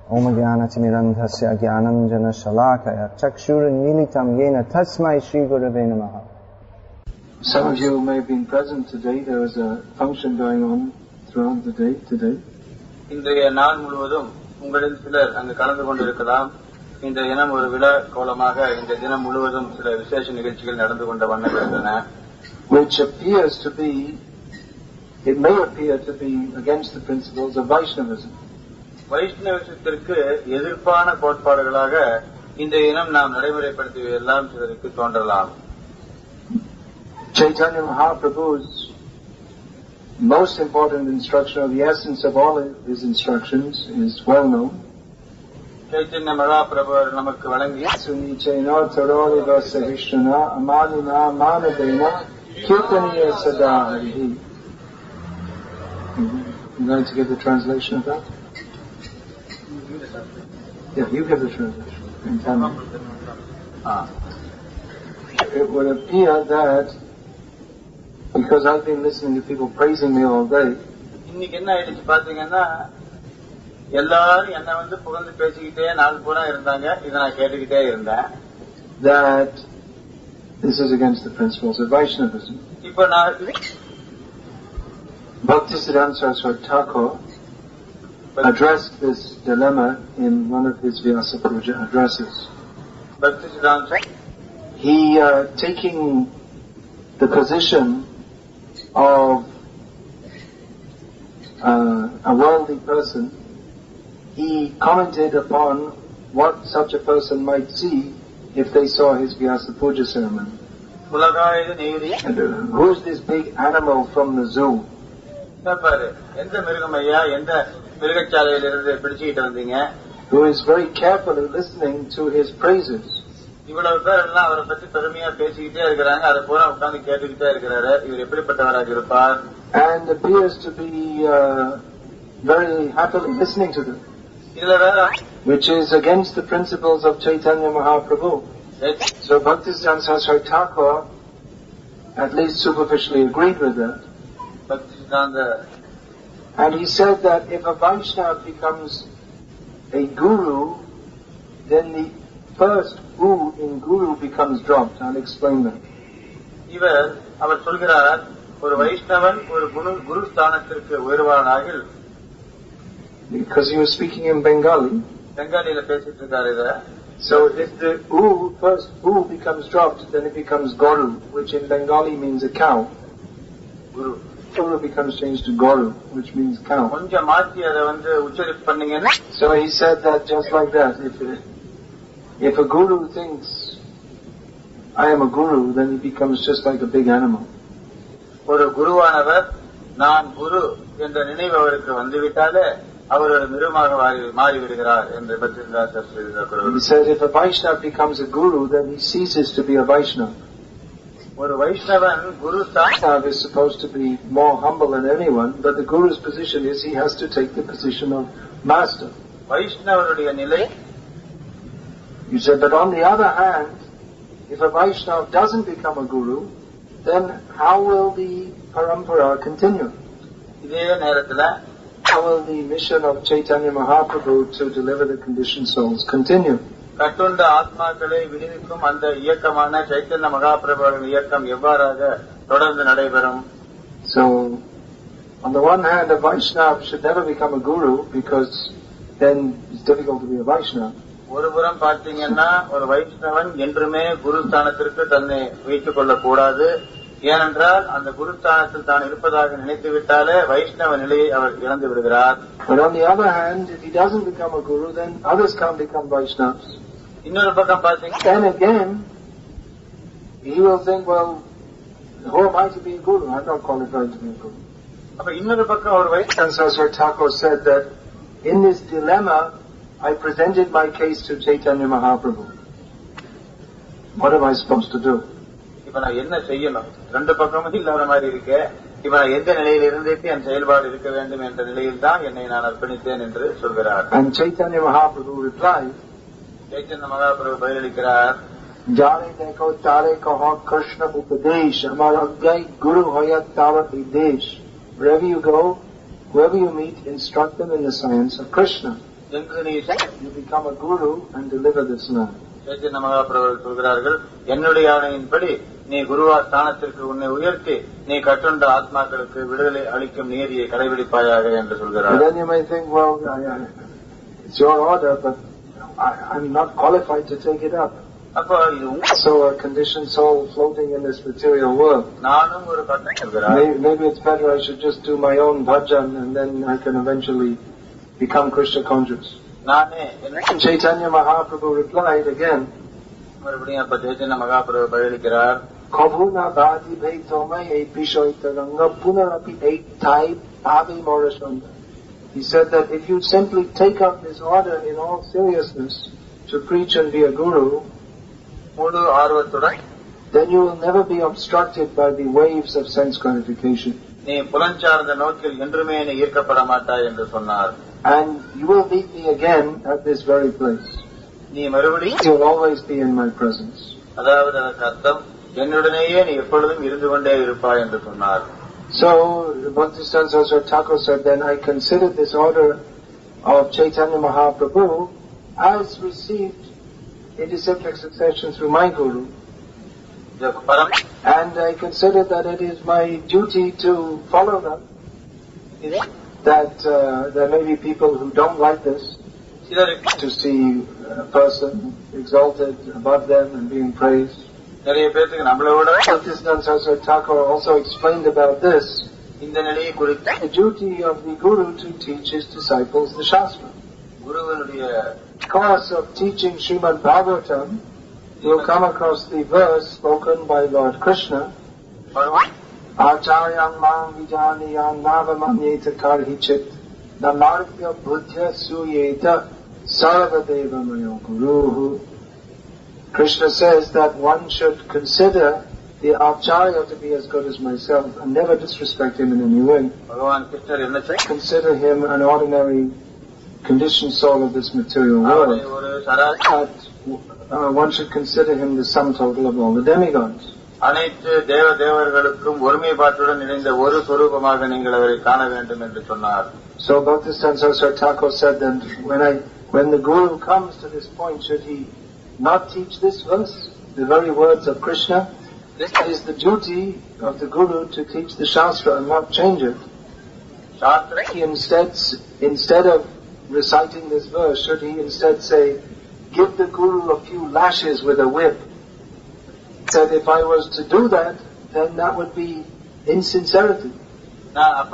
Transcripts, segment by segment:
Om Jnana-timirandhasya Jnananjana Shalakaya Chakshurunmilitam Yena Tasmai Shri Gurave Namaha. Some of you may have been present today. There was a function going on throughout the day today. இன்றைய நாள் முழுவதும் உங்களில் சிலர் அங்கு கலந்து கொண்டிருக்கலாம். இந்த தினம் ஒரு விழா கோலமாக இந்த தினம் முழுவதும் சில விசேஷ நிகழ்ச்சிகள் நடந்து கொண்ட வண்ணம் இருந்தன. Which appears to be, it may appear to be against the principles of Vaishnavism. வைஷ்ணவத்திற்கு எதிர்ப்பான கோட்பாடுகளாக இந்த தினம் நாம் நடைமுறைப்படுத்தியதெல்லாம் சிலருக்கு தோன்றலாம். Chaitanya Mahaprabhu's most important instruction, or the essence of all his instructions, is well known. Chaitanya Mahaprabhu நமக்கு வழங்கிய Sunichena Taroliva Sahishtana Amanina Manadena Kirtaniya Sadaharihi. You going to give the translation of that? Yeah, you give the translation. It would appear that because I've been listening to people praising me all day, இன்னைக்கு என்ன ஆயிடுச்சு பாத்தீங்கன்னா எல்லாரும் என்ன வந்து புகழ்ந்து பேசிக்கிட்டே நாள் பூரா இருந்தாங்க. இதை நான் கேட்டுக்கிட்டே இருந்தேன். That this is against the principles of Vaishnavism. இப்ப நான் Bhaktisiddhanta Saraswati Thakur addressed this dilemma in one of his Vyasa Puja addresses. Bhaktisiddhanta He taking the position of a worldly person, he commented upon what such a person might see if they saw his Vyasa Puja ceremony. And, who is this big animal from the zoo? Who is very carefully listening to his praises. இவ்வளவு பேர் எல்லாம் அவரை பத்தி பெருமையா பேசிக்கிட்டே இருக்கிறாங்க. அதை பூரா உட்கார்ந்து கேட்டுக்கிட்டே இருக்கிறாரு. இவர் எப்படிப்பட்டவராக இருப்பார்? And appears to be very happily listening to them. இதுல வேற which is against the principles of Chaitanya Mahaprabhu. So Bhaktisiddhanta Saraswati Thakur at least superficially agreed with that. And he said that if a Vaishnava becomes a guru, then the first U in guru becomes dropped. I'll explain that. அவர் சொல்கிறார், ஒரு வைஷ்ணவன் ஒரு குரு ஸ்தானத்திற்கு உயர்வானாகில், because he was speaking in Bengali. பெங்காலியில பேசிட்டு இருக்காரு இத. So if the first U becomes dropped, then it becomes Guru, which in Bengali means a cow. Guru becomes changed to Guru, which means cow. கொஞ்சம் மாத்தி அதை வந்து உச்சரிப்பு பண்ணீங்கன்னா. So he said that just like that. If a guru thinks I am a guru, then he becomes just like a big animal. ஒரு குருவானவர் நான் குரு என்ற நினைவு அவருக்கு வந்துவிட்டாலே அவர் ஒரு மிருகமாக மாறிவிடுகிறார் என்று பக்திசித்தாந்தர். He said if a Vaishnava becomes a guru, then he ceases to be a Vaishnava. ஒரு வைஷ்ணவன் குரு Vaishnava is supposed to be more humble than anyone, but the guru's position is he has to take the position of master. வைஷ்ணவருடைய நிலை. You said, but on the other hand, if a Vaishnava doesn't become a guru, then how will the parampara continue? இதே நேரத்துல how will the mission of Chaitanya Mahaprabhu to deliver the conditioned souls continue? கட்டுண்ட ஆத்மாக்களை விடுவிக்கும் அந்த இயக்கமான சைத்தன்ய மகாபிரபுவின் இயக்கம் எவ்வாறாக தொடர்ந்து நடைபெறும்? So, on the one hand, a Vaishnava should never become a guru because then it's difficult to be a Vaishnava. ஒரு புறம் பார்த்தீங்கன்னா ஒரு வைஷ்ணவன் என்றுமே குரு ஸ்தானத்திற்கு தன்னை வைத்துக் கொள்ளக் கூடாது. ஏனென்றால் அந்த குருஸ்தானத்தில் தான் இருப்பதாக நினைத்து விட்டாலே வைஷ்ணவ நிலையை அவர் இழந்து விடுகிறார். But on the other hand, if he doesn't become a guru, then others can't become Vaishnavas. இன்னொரு பக்கம் பார்த்தீங்கன்னா then again he will think, well, who am I to be a guru? I'm not qualified to be a guru. அப்ப இன்னொரு பக்கம் ஒரு Saraswati Thakur said that in this dilemma I presented my case to Chaitanya Mahaprabhu. What am I supposed to do? இப்ப நான் என்ன செய்யணும்? ரெண்டு பக்கமும் இல்லாத மாதிரி இருக்கு. இப்ப நான் எந்த நிலையில் இருந்துட்டு என் செயல்பாடு இருக்க வேண்டும் என்ற நிலையில் தான் என்னை நான் அர்ப்பணித்தேன் என்று சொல்கிறார். And Chaitanya Mahaprabhu replied, Chaitanya Mahaprabhu பதிலளிக்கிறார், Jare dekho tare kaho Krishna upadesh amar agyai guru hoyat tavat videsh. Wherever you go, whoever you meet, instruct them in the science of Krishna. you become a guru and deliver this man. Chaitanya Mahaprabhu சொல்கிறார்கள், என்னுடைய ஆணையின்படி நீ குருவா ஸ்தானத்திற்கு உன்னை உயர்த்தி நீ கட்டுண்ட ஆத்மாக்களுக்கு விடுதலை அளிக்கும் நீதியை கடைபிடிப்பாயாக என்று சொல்கிறார். Then you may think, well, it's your order, but I'm not qualified to take it up. So a conditioned soul floating in this material world. Maybe it's better I should just do my own bhajan and then I can eventually become Krishna conscious. Chaitanya Mahaprabhu replied again, Kabhuna bhadi bhaitomai e pishoitaranga punarapi eitai bhavi morashanda. He said that if you simply take up this order in all seriousness to preach and be a guru, then you will never be obstructed by the waves of sense gratification. And you will meet me again at this very place. You will always be in my presence. So, Bhaktisiddhanta Saraswati Thakur said, then I considered this order of Chaitanya Mahaprabhu as received in disciplic succession through my guru. And I consider that it is my duty to follow them. That there may be people who don't like this, to see a person exalted above them and being praised. Bhaktisiddhanta Saraswati Thakur also explained about this. The duty of the guru to teach his disciples the Shastra. Course of teaching Srimad Bhagavatam, you will come across the verse spoken by Lord Krishna, Acharyam mam vijaniyam navamanyeta karhichit namarvya buddhya suyeta sarvadeva mayo guruhu. Krishna says that one should consider the Acharya to be as good as myself and never disrespect him in any way. Consider him an ordinary conditioned soul of this material world. One should consider him the sum total of all the demigods. So Bhaktisiddhanta Saraswati Thakur said that when the Guru comes to this point, should he not teach this verse, the very words of Krishna? This is the duty of the Guru to teach the Shastra and not change it. He instead of reciting this verse, should he instead say, give the Guru a few lashes with a whip? He said, if I was to do that, then that would be insincerity. I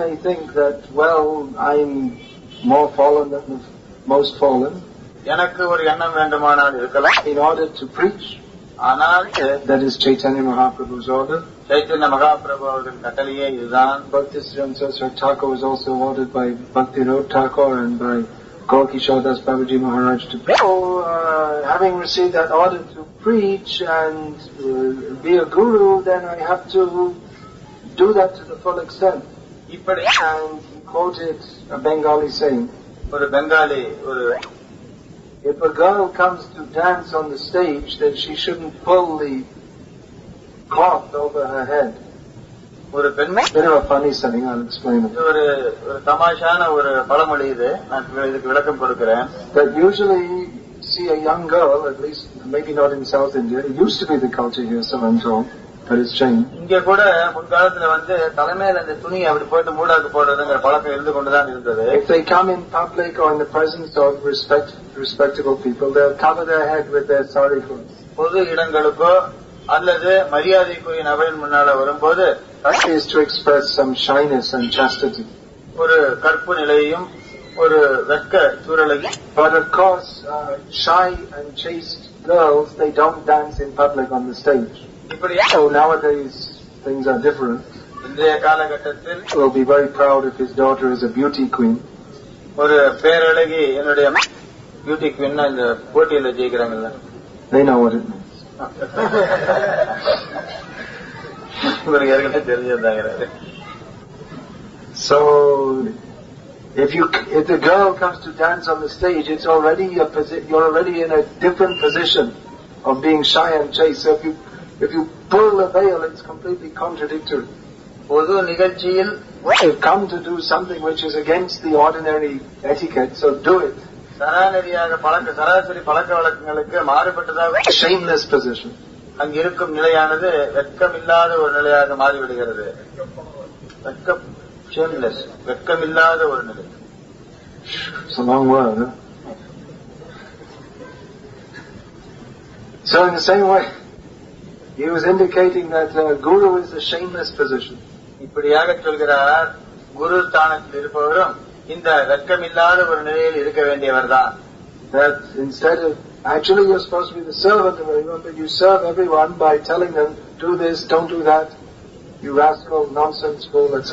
may think that, well, I'm more fallen than the most fallen. In order to preach, that is Chaitanya Mahaprabhu's order. Bhaktisiddhanta Saraswati Thakur was also ordered by Bhakti Thakur and by Gaurkishore Das Babaji Maharaj to preach. So, having received that order to preach and be a guru, then I have to do that to the full extent. And he quoted a Bengali saying, if a girl comes to dance on the stage, then she shouldn't pull the cloth over her head. Bit of a funny saying, I'll explain it. That usually see a young girl, at least maybe not in South India, it used to be the culture here, so I'm told, but it's changed. If they come in public or in the presence of respectable people, they'll cover their head with their sari clothes. That is to express some shyness and chastity. But of course, shy and chaste girls, they don't dance in public on the stage. So nowadays, things are different. We'll be very proud if his daughter is a beauty queen. They know what it means. So, if the girl comes to dance on the stage, you're already in a different position of being shy and chaste. So if you pull the veil, it's completely contradictory. பொது நிகழ்ச்சியில் you've come to do something which is against the ordinary etiquette, so do it. சராசரி பழக்க வழக்கங்களுக்கு மாறுபட்டதாக Shameless position. அங்கு இருக்கும் நிலையானது வெட்கமில்லாத ஒரு நிலையாக மாறிவிடுகிறது. வெட்கமில்லாத ஒரு நிலை. It's a long word, huh? So in the same way, he was indicating that Guru is a shameless position. இப்படியாக சொல்கிறார், குரு ஸ்தானத்தில் இருப்பவரும் இந்த வெட்கமில்லாத ஒரு நிலையில் இருக்க வேண்டியவர் தான். That instead of, actually you're supposed to be the servant of everyone, but you serve everyone by telling them, do this, don't do that, you rascal, nonsense, fool, etc.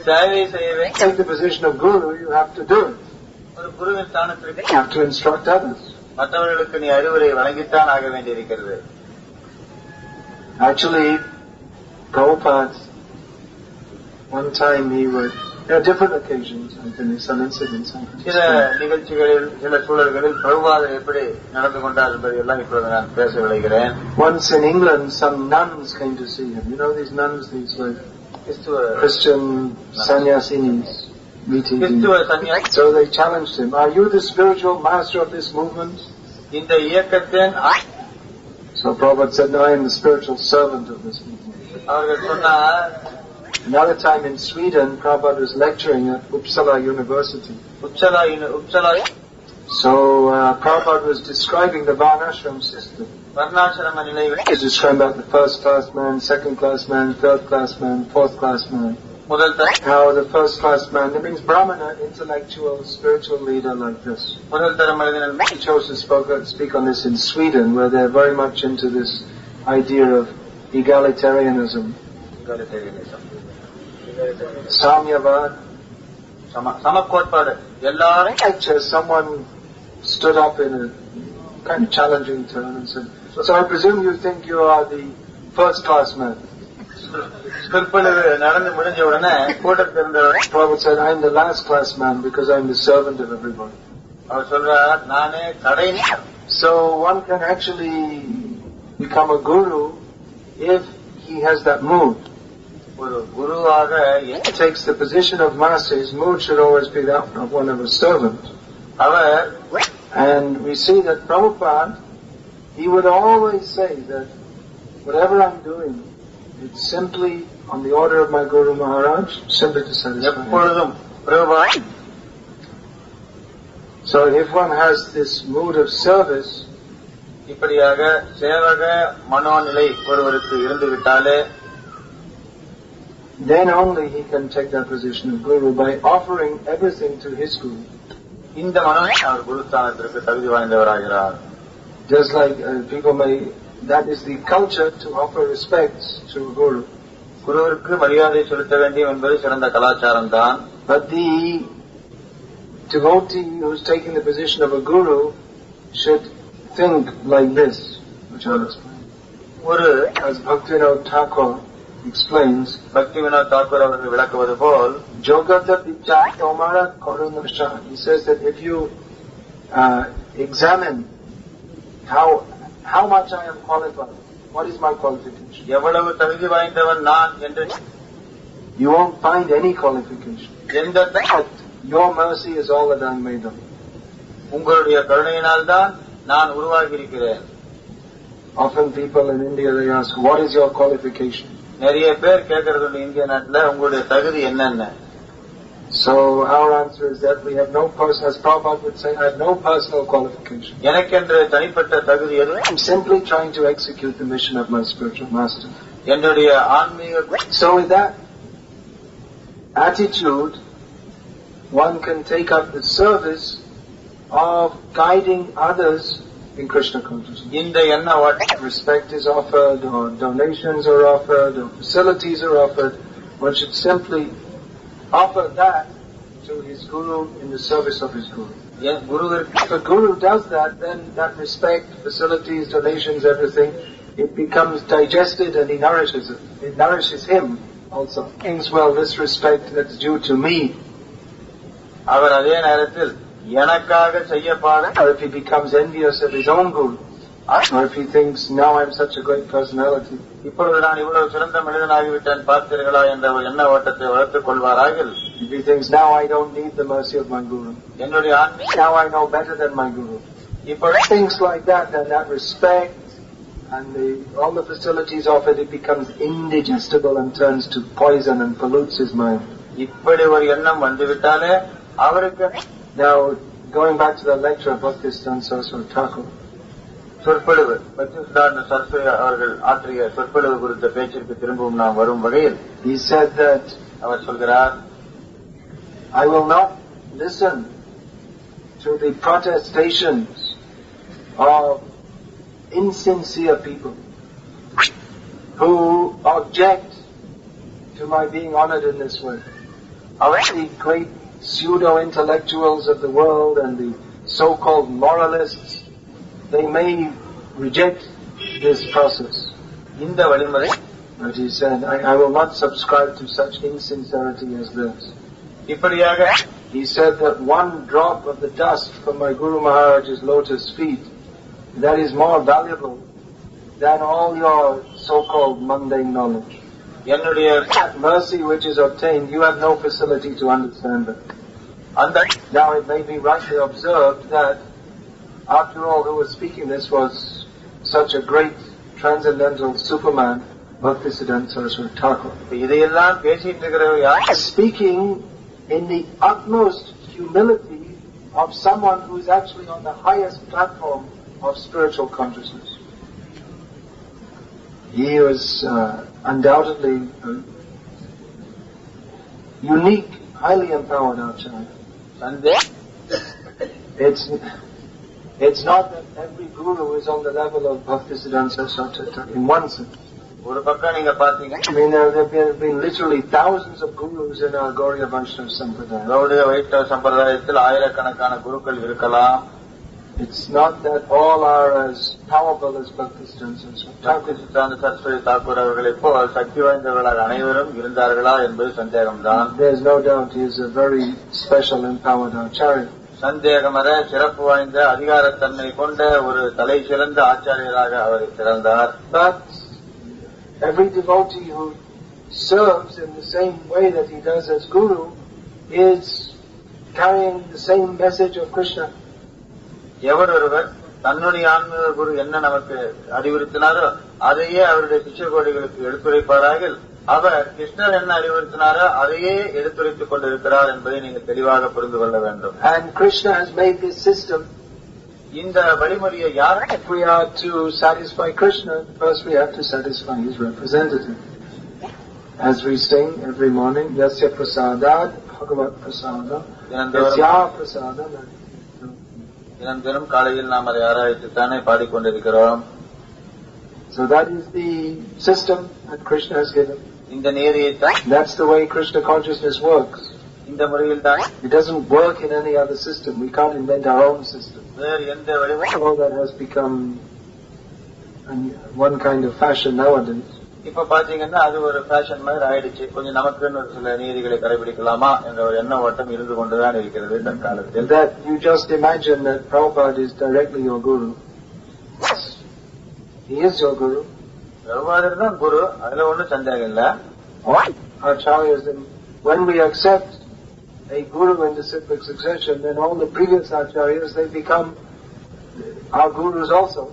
சேவை செய்யவே Take the position of Guru, you have to do it. ஒரு குருவின் ஸ்தானத்திற்கு You have to instruct others. மற்றவர்களுக்கு நீ அறிவுரை வழங்கித்தான் ஆக வேண்டியிருக்கிறது. Actually, Prabhupada, one time he would, there are different occasions, I think some incidents. சில நிகழ்ச்சிகளில் சில சூழல்களில் பிரபுபாதர் எப்படி நடந்து கொண்டார் என்பதை எல்லாம் இப்பொழுது நான் பேச விளைகிறேன். Once in England, some nuns came to see him. You know these nuns, these like Christian sannyasinis meeting him. So they challenged him, are you the spiritual master of this movement? இந்த இயக்கத்தின் So Prabhupada said, no, I am the spiritual servant of this movement. அவர்கள் சொன்னார். Another time in Sweden, Prabhupada was lecturing at Uppsala University. So Prabhupada was describing the Varnashram system. He was describing about the first class man, second class man, third class man, fourth class man. How the first class man, that means Brahmana, intellectual, spiritual leader like this. He chose to speak on this in Sweden, where they're very much into this idea of egalitarianism. Samyavad. Someone stood up in a kind of challenging tone and said, so I presume you think you are the first class man. Prabhupada said, I am the last class man because I am the servant of everybody. So one can actually become a guru if he has that mood. He takes the position of master, his mood should always be that of one of a servant. And we see that Prabhupada, he would always say that whatever I'm doing, it's simply on the order of my Guru Maharaj, simply to satisfy him. So if one has this mood of service, then only he can take that position of Guru by offering everything to his Guru. Just like people may, that is the culture to offer respects to Guru. But the devotee who's taking the position of a Guru should think like this, which I'll explain. As Bhakti explains, Jogata Vichar Tomara Korunasha. He says that if you examine how much I am qualified, what is my qualification? You won't find any qualification. Your mercy is all that I am made of. Often people in India, they ask, what is your qualification? So our answer is that we have no person, as Prabhupada would say, I have no personal qualification. I'm simply trying to execute the mission of my spiritual master. So with that attitude, one can take up the service of guiding others in Krishna consciousness. Respect is offered, or donations are offered, or facilities are offered. One should simply offer that to his Guru in the service of his Guru. If a Guru does that, then that respect, facilities, donations, everything, it becomes digested and he nourishes it. It nourishes him also. Thinks, well, this respect that's due to me. Or if he becomes envious of his own Guru, Or if he thinks, now I'm such a great personality. இப்பொழுது நான் இவ்வளவு சிறந்த மனிதனாகிவிட்டேன் பார்த்தீர்களா என்ற ஒரு எண்ண ஓட்டத்தை வளர்த்துக் கொள்வாராகில், if he thinks, now I don't need the mercy of my guru, என்னுடைய ஆன்மீக now I know better than my guru, இப்பொழுது things like that, then that respect and all the facilities of it becomes indigestible and turns to poison and pollutes his mind. இப்படி ஒரு எண்ணம் வந்துவிட்டாலே அவருக்கு. Now, going back to the lecture of Bhakti Saraswati Thakur, சொற்பொழிவு பக்திசித்தாந்த சரஸ்வதி அவர்கள் ஆற்றிய சொற்பொழிவு குறித்த பேச்சிற்கு திரும்பவும் நாம் வரும் வகையில் he said that அவர் சொல்கிறார், I will not listen to the protestations of insincere people who object to my being honored in this way. The great pseudo-intellectuals of the world and the so-called moralists, they may reject this process. இந்த வழிமுறை, but he said, I will not subscribe to such insincerity as this. இப்படியாக he said that one drop of the dust from my Guru Maharaj's lotus feet, that is more valuable than all your so-called mundane knowledge. என்னுடைய mercy which is obtained, you have no facility to understand it. Now it may be rightly observed that after all, who was speaking this was such a great transcendental superman, Bhaktisiddhanta Saraswati Thakur. இதையெல்லாம் பேசிட்டு இருக்கிறவர் யார்? Speaking in the utmost humility of someone who is actually on the highest platform of spiritual consciousness. He was undoubtedly a unique, highly empowered Acharya. It's not that every guru is on the level of Bhaktisiddhanta Saraswati Thakur in one sense. ஒரு பக்கம் நீங்க பாத்தீங்க, I mean, there have been literally thousands of gurus in our Gauriya Vaishnava Sampradaya. Gaudiya வைஷ்ணவ சம்பிரதாயத்தில் ஆயிரக்கணக்கான குருக்கள் இருக்கலாம். It's not that all are as powerful as Bhaktisiddhanta Saraswati Thakur அவர்களைப் போல் சக்தி வாய்ந்தவர்களாக அனைவரும் இருந்தார்களா என்பது சந்தேகம்தான். There's no doubt he is a very special empowered Acharya. சந்தேகமற சிறப்பு வாய்ந்த அதிகாரத்தன்மை கொண்ட ஒரு தலை சிறந்த ஆச்சாரியராக அவர் திறந்தார். But every devotee who serves in the same way that he does as Guru is carrying the same message of Krishna. எவரொருவர் தன்னுடைய ஆன்மீக குரு என்ன நமக்கு அறிவுறுத்தினாரோ அதையே அவருடைய சிஷ்ய கோடிகளுக்கு எடுத்துரைப்பாராக, அவர் கிருஷ்ணர் என்ன அறிவுறுத்தினாரோ அதையே எடுத்துரைத்துக் கொண்டிருக்கிறார் என்பதை நீங்கள் தெளிவாக புரிந்து கொள்ள வேண்டும். And Krishna has made this system. இந்த வழிமுறையை யார்? If we are to satisfy Krishna, first we have to satisfy his representative. As we sing every morning, Yasya Prasadad, Bhagavat Prasada, Yasya Prasada. தினம் காலையில் நாம் அதை ஆராய்ச்சித்தானே பாடிக்கொண்டிருக்கிறோம். So that is the system that Krishna has given. இந்த நேரியை தான், that's the way Krishna consciousness works. இந்த முறையில் தான். It doesn't work in any other system. We can't invent our own system. வேறு எந்த வழிமுறை? All that has become one kind of fashion nowadays. இப்ப பாத்தீங்கன்னா அது ஒரு ஃபேஷன் மாதிரி ஆயிடுச்சு. கொஞ்சம் நமக்குன்னு ஒரு சில நீதிகளை கடைபிடிக்கலாமா என்ற ஒரு எண்ண ஓட்டம் இருந்து கொண்டுதான் இருக்கிறது தற்காலத்தில். That you just imagine that Prabhupada is directly your guru. He is your guru. பிரபுபாதர் தான் குரு, அதுல ஒன்னும் சந்தேகம் இல்ல. Acharyas, when we accept a guru in the cyclic succession, then all the previous acharyas, they become our gurus also.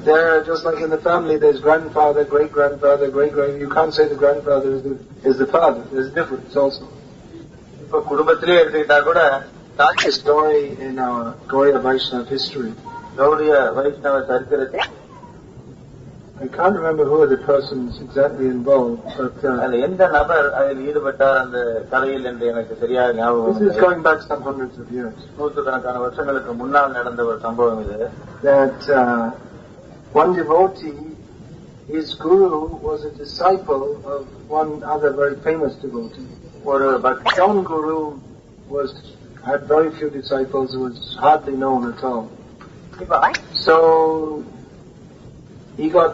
They're just like in the family, there's grandfather, great-grandfather, great-grand. You can't say the grandfather is the father. There's a difference also. இப்ப குடும்பத்திலே எடுத்துக்கிட்டா கூட a story in our Gauriya Vaishnava history. Gaudiya வைஷ்ணவ சரித்திரத்தை, I can't remember who are the persons exactly involved, but எந்த நபர் அதில் ஈடுபட்டார் அந்த கதையில் என்று எனக்கு சரியாக ஞாபகம். This is going back some hundreds of years. நூற்றுக்கணக்கான வருஷங்களுக்கு முன்னால் நடந்த ஒரு சம்பவம் இது. That one devotee, his guru was a disciple of one other very famous devotee. ஒரு Bhakti guru had very few disciples, was hardly known at all. So he got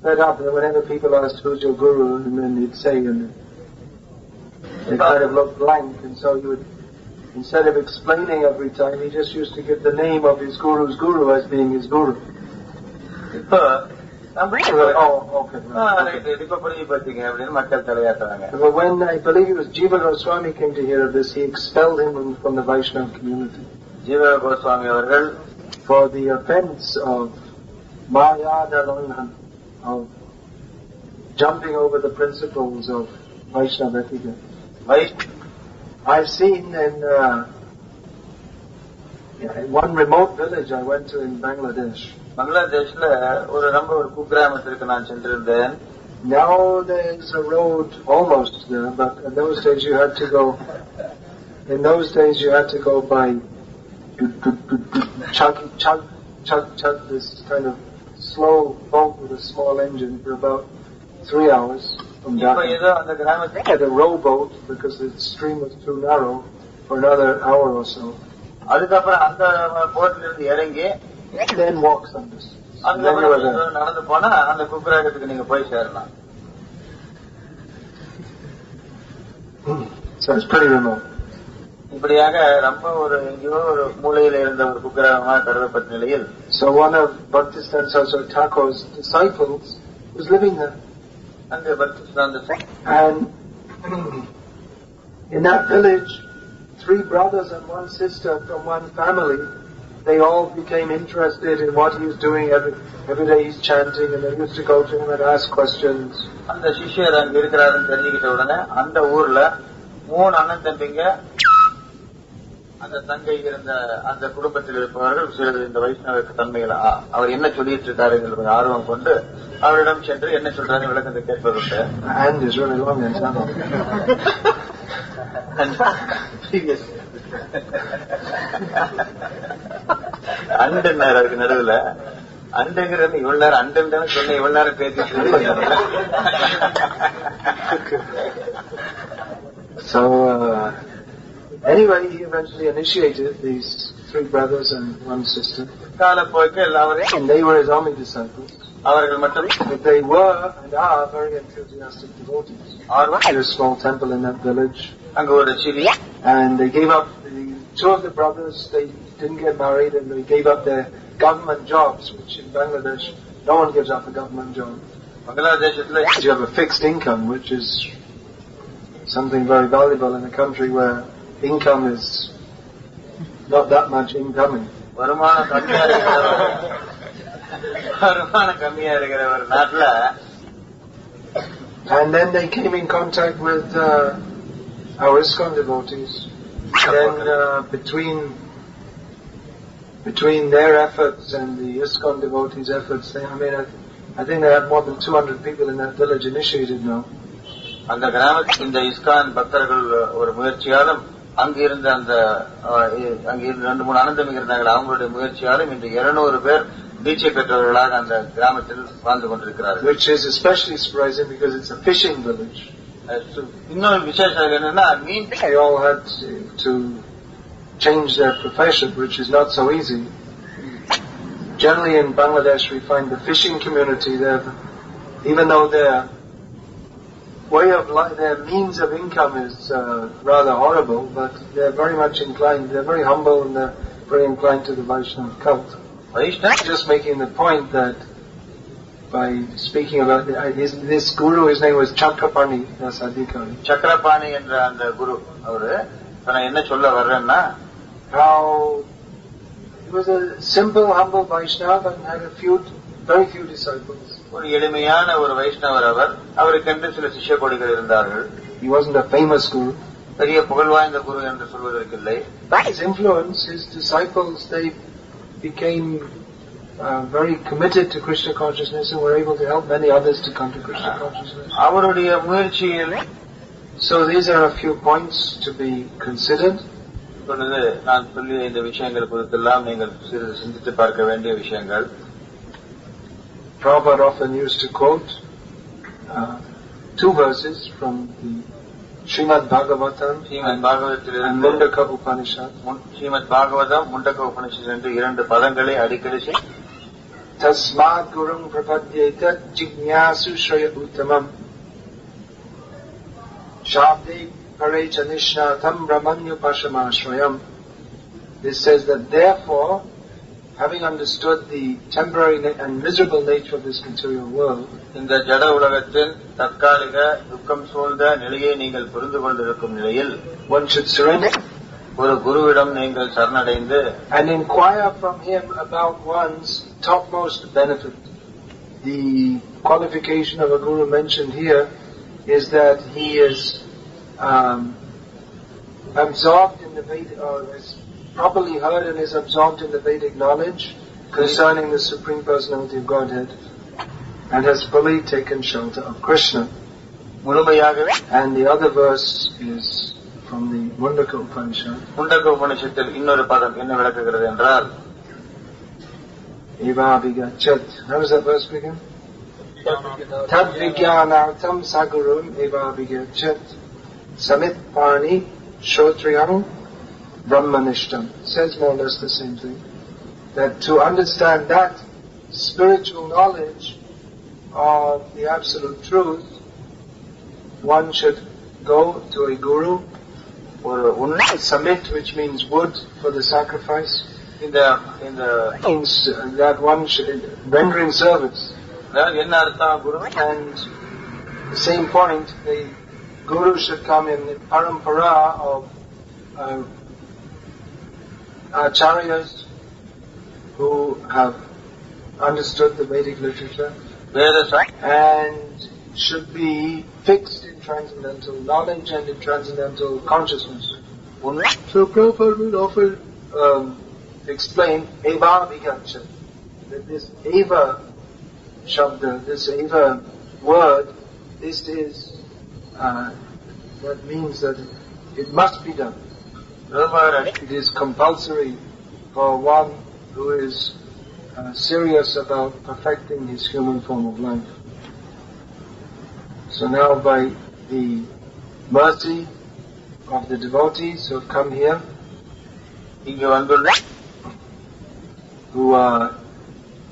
fed up that whenever people asked who's your guru, and then he'd say, and they kind of looked blank, and so he would, instead of explaining every time, he just used to give the name of his guru's guru as being his guru. But when I believe it was Jiva Goswami came to hear of this, he expelled him from the Vaishnava community. Jiva Goswami avargal for the offense of Maya Dalanhan, of jumping over the principles of Vaishnava etiquette. I've seen in one remote village I went to in Bangladesh. Now there's a road almost there, but in those days you had to go by chug, this kind of slow boat with a small engine for about 3 hours from Dhaka. I had a rowboat because the stream was too narrow for another hour or so. Then walk some distance. So it's pretty remote. So one of Bhakti Thakur's disciples was living there. And in that village, 3 brothers and 1 sister from one family, they all became interested in what he was doing. Every day he's chanting, and they used to go to him and ask questions. அந்த தங்கை இருந்த அந்த குடும்பத்தில் இருப்பவர்கள் சிலர் இந்த வைஷ்ணவ தன்மைகளை அவர் என்ன சொல்லிட்டு இருக்காரு என்ற ஆர்வம் கொண்டு அவரிடம் சென்று என்ன சொல்றாரு விளக்கத்தை கேட்பதுண்டு. அண்டுன்னாரு அதுக்கு நடுவுல அண்டுங்கிறது இவ்வளவு நேரம் அண்டுன்னு சொன்ன இவ்வளவு நேரம் பேசிட்டு. Anyway, he eventually initiated these 3 brothers and 1 sister. And they were his only disciples. But they were and are very enthusiastic devotees. There's a small temple in that village. And they gave up, 2 of the brothers, they didn't get married and they gave up their government jobs, which in Bangladesh, no one gives up a government job. You have a fixed income, which is something very valuable in a country where income is not that much incoming. And then they came in contact with our ISKCON devotees. Then between their efforts and the ISKCON devotees' efforts, I think they have more than 200 people in that village initiated now. அந்த கிராமத்தில் இந்த ISKCON பக்தர்கள் ஒரு முயற்சியாலும் அங்கிருந்த 2-3 அனந்தமிக இருந்தார்கள். அவங்களுடைய முயற்சியாலும் இன்று 200 பேர் தீட்சை பெற்றவர்களாக அந்த கிராமத்தில் வாழ்ந்து கொண்டிருக்கிறார்கள். Which is especially surprising because it's a fishing village. இன்னொரு விசேஷம் என்னன்னா they all had to change their profession, which is not so easy. Generally in Bangladesh we find the fishing community there, even though their way of life, their means of income is rather horrible, but they're very much inclined, they're very humble and they're very inclined to the Vaishnava cult. Just making the point that by speaking about this guru, his name was Chakrapani Dasadikari. Chakrapani endra and guru, enna solla varrena, how he was a simple, humble Vaishnava and had very few disciples. ஒரு எளிமையான ஒரு வைஷ்ணவர் அவருக்கென்று சில சிஷ்ய கொடிகள் இருந்தார்கள். He wasn't a famous guru. பெரிய புகழ் வாய்ந்த குரு என்று சொல்வதற்கில்லை. By his influence, his disciples, they became very committed to Krishna consciousness and were able to help many others to come to Krishna consciousness. அவருடைய முயற்சியில் So these are a few points to be considered. நான் சொல்லிய இந்த விஷயங்கள் குறித்தெல்லாம் நீங்கள் சிறிது சிந்தித்து பார்க்க வேண்டிய விஷயங்கள். Prabhupada often used to quote 2 verses from the Srimad Bhagavatam and Mundaka Upanishad. Srimad Bhagavatam, Mundaka Upanishad என்று 2 பதங்களை அடிக்கடி Tasmad Gurum Prapadyeta Jignasu Shraya Uttamam Shabde Parecha Nishnatam Brahmanyu Pashamashrayam. This says that therefore having understood the temporary and miserable nature of this material world, இந்த ஜட உலகத்தின் தற்காலிக துக்கம் சூழ்ந்த நிலையை நீங்கள் புரிந்து கொண்டிருக்கும் நிலையில் one should surrender ஒரு குருவிடம் நீங்கள் சரணடைந்து and inquire from him about one's topmost benefit. The qualification of a guru mentioned here is that he is absorbed in the Vedic, or is properly heard and is absorbed in the Vedic knowledge concerning the Supreme Personality of Godhead and has fully taken shelter of Krishna. And the other verse is from the Mundaka Upanishad. Mundaka Upanishadil இன்னொரு பதம் என்ன விளக்குகிறது என்றால் Eva vigachat. How does that verse begin? Tad vigyanartam sagurum eva vigachat samit parni shotriyam brahmanishtam. Says more or less the same thing. That to understand that spiritual knowledge of the absolute truth, one should go to a guru or submit, which means wood for the sacrifice. In the that one should rendering service. And the same point, the guru should come in the parampara of acharyas who have understood the Vedic literature and should be fixed in transcendental knowledge and in transcendental consciousness. So Prabhupada would often explain Eva Vigacha, that this Eva Shabda, this Eva word, this is that means that it must be done. It is compulsory for one who is serious about perfecting his human form of life. So now by the mercy of the devotees who have come here, who are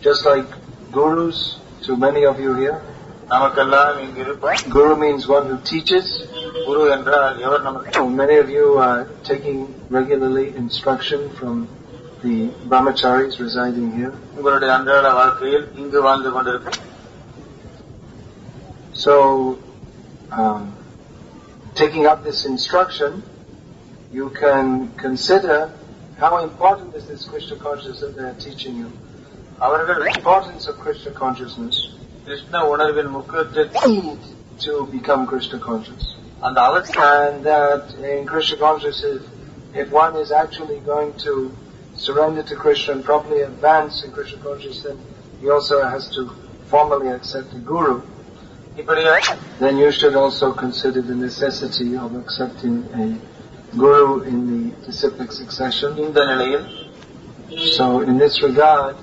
just like gurus to many of you here. Guru means one who teaches. Many of you are taking regularly instruction from the brahmacharis residing here. So, taking up this instruction, you can consider how important is this Krishna consciousness that they are teaching you. The importance of Krishna consciousness to become Krishna conscious. And that in Krishna consciousness, if one is actually going to surrender to Krishna and properly advance in Krishna consciousness, then he also has to formally accept a guru. Then you should also consider the necessity of accepting a guru in the disciplic succession. So in this regard,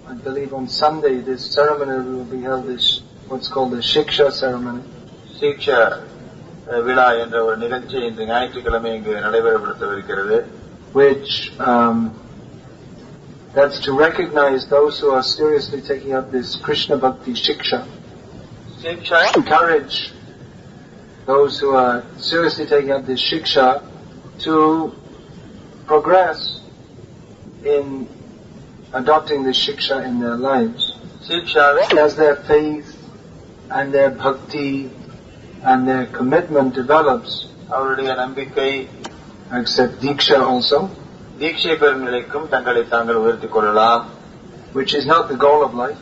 I believe on Sunday this ceremony will be held, this what's called the Shiksha ceremony. Shiksha விழா என்ற ஒரு நிகழ்ச்சி இந்த ஞாயிற்றுக்கிழமை இங்கு நடைபெறப்படுத்தவிருக்கிறது. Which that's to recognize those who are seriously taking up this Krishna Bhakti Shiksha. Encourage those who are seriously taking up this Shiksha to progress in adopting this Shiksha in their lives. As their faith and their bhakti and their commitment develops, accept Diksha also, which is not the goal of life.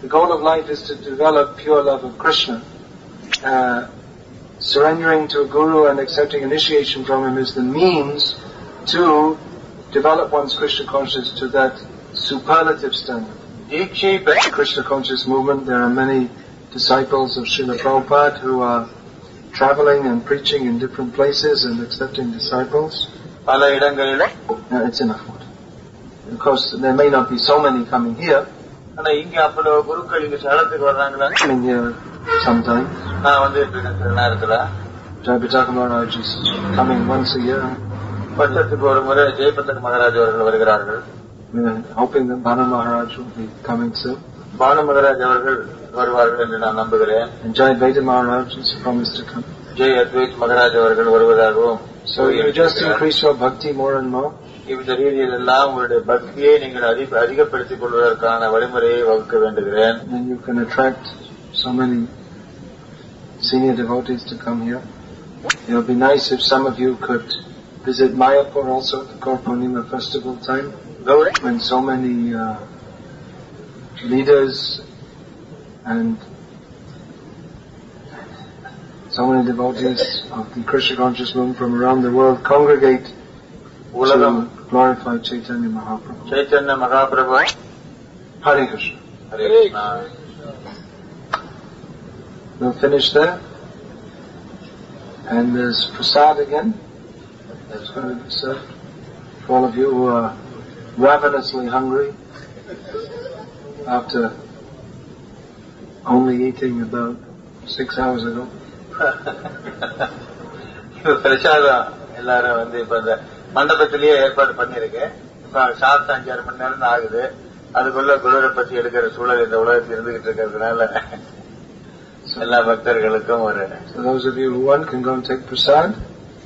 The goal of life is to develop pure love of Krishna. Surrendering to a guru and accepting initiation from him is the means to develop one's Krishna consciousness to that superlative standard. Krishna conscious movement, there are many disciples of Srila Prabhupada who are traveling and preaching in different places and accepting disciples. It's enough. Of course, there may not be so many coming here. Coming here sometimes. Jayapataka Maharaj is coming once a year. We are hoping that Bhanu Maharaj will be coming soon. And Jai Advaita Maharaj is promised to come. So you just increase your bhakti more and more. இந்த ரீதியில் எல்லாம் உங்களுடைய பக்தியை நீங்கள் அதிகப்படுத்திக் கொள்வதற்கான வழிமுறையை வகுக்க வேண்டுகிறேன். And you can attract so many senior devotees to come here. It would be nice if some of you could visit Mayapur also at the Gaur Purnima festival time, when so many leaders and so many devotees of the Krishna conscious movement from around the world congregate to glorify Chaitanya Mahaprabhu. Chaitanya Mahaprabhu. Hare Krishna. Hare Krishna. We'll finish there. And there's prasad again. That's going to be served for all of you who are ravenously hungry after only eating about 6 hours ago. பிரசாதம் எல்லாரும் இப்ப இந்த மண்டபத்திலேயே ஏற்பாடு பண்ணிருக்கேன். இப்ப சாப்பிட்டு 5-6 மணி நேரம் ஆகுது. அதுக்குள்ள குருவை பத்தி எடுக்கிற சூழல் இந்த உலகத்தில் இருந்துகிட்டு இருக்கிறதுனால எல்லா பக்தர்களுக்கும் ஒரு So those of you who want can go and take prasad.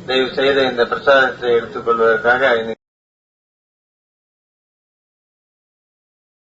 தயவு செய்து இந்த பிரசாதத்தை எடுத்துக் கொள்வதற்காக